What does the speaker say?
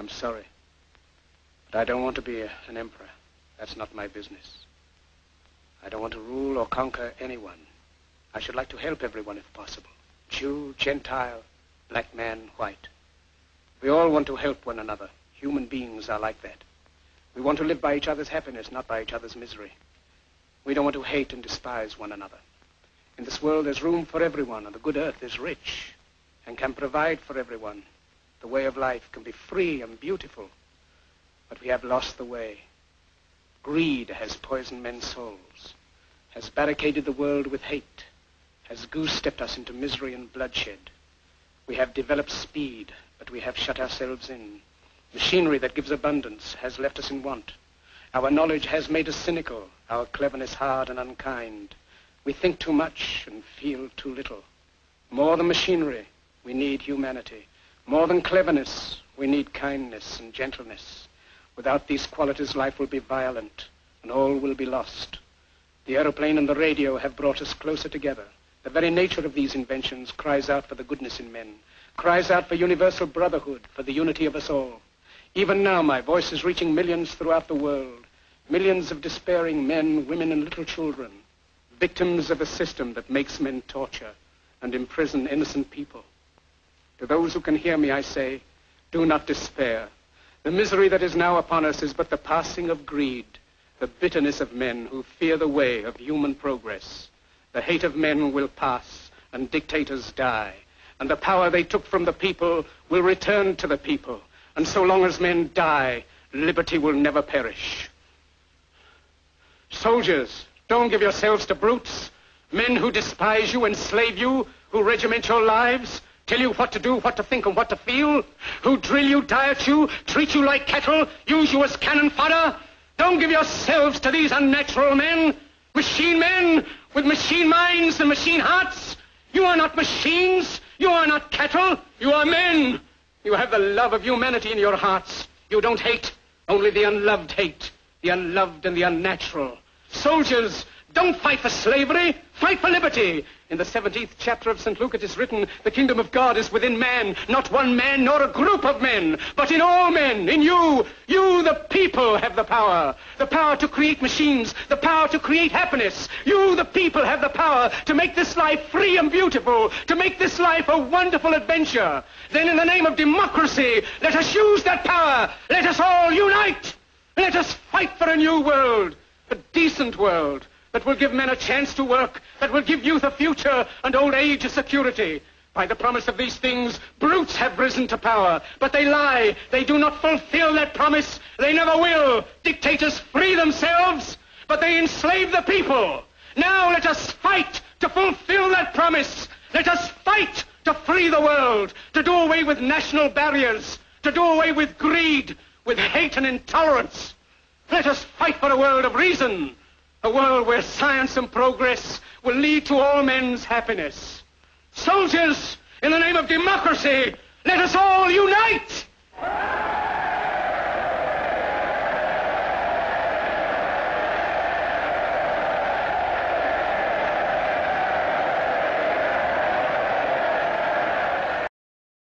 I'm sorry. But I don't want to be an emperor. That's not my business. I don't want to rule or conquer anyone. I should like to help everyone if possible. Jew, Gentile, black man, white. We all want to help one another. Human beings are like that. We want to live by each other's happiness, not by each other's misery. We don't want to hate and despise one another. In this world, there's room for everyone, and the good earth is rich and can provide for everyone. The way of life can be free and beautiful, but we have lost the way. Greed has poisoned men's souls, has barricaded the world with hate, has goose-stepped us into misery and bloodshed. We have developed speed, but we have shut ourselves in. Machinery that gives abundance has left us in want. Our knowledge has made us cynical, our cleverness hard and unkind. We think too much and feel too little. More than machinery, we need humanity. More than cleverness, we need kindness and gentleness. Without these qualities, life will be violent, and all will be lost. The aeroplane and the radio have brought us closer together. The very nature of these inventions cries out for the goodness in men, cries out for universal brotherhood, for the unity of us all. Even now, my voice is reaching millions throughout the world, millions of despairing men, women, and little children, victims of a system that makes men torture and imprison innocent people. To those who can hear me, I say, do not despair. The misery that is now upon us is but the passing of greed, the bitterness of men who fear the way of human progress. The hate of men will pass, and dictators die, and the power they took from the people will return to the people. And so long as men die, liberty will never perish. Soldiers, don't give yourselves to brutes, men who despise you, enslave you, who regiment your lives, tell you what to do, what to think, and what to feel, who drill you, diet you, treat you like cattle, use you as cannon fodder. Don't give yourselves to these unnatural men with machine minds and machine hearts. You are not machines. You are not cattle. You are men. You have the love of humanity in your hearts. You don't hate. Only the unloved hate. The unloved and the unnatural. Soldiers, don't fight for slavery. Fight for liberty. In the 17th chapter of St. Luke it is written, the kingdom of God is within man, not one man nor a group of men, but in all men, in you. You, the people, have the power to create machines, the power to create happiness. You, the people, have the power to make this life free and beautiful, to make this life a wonderful adventure. Then in the name of democracy, let us use that power. Let us all unite. Let us fight for a new world, a decent world, that will give men a chance to work, that will give youth a future and old age a security. By the promise of these things, brutes have risen to power, but they lie. They do not fulfill that promise. They never will. Dictators free themselves, but they enslave the people. Now let us fight to fulfill that promise. Let us fight to free the world, to do away with national barriers, to do away with greed, with hate and intolerance. Let us fight for a world of reason, a world where science and progress will lead to all men's happiness. Soldiers, in the name of democracy, let us all unite!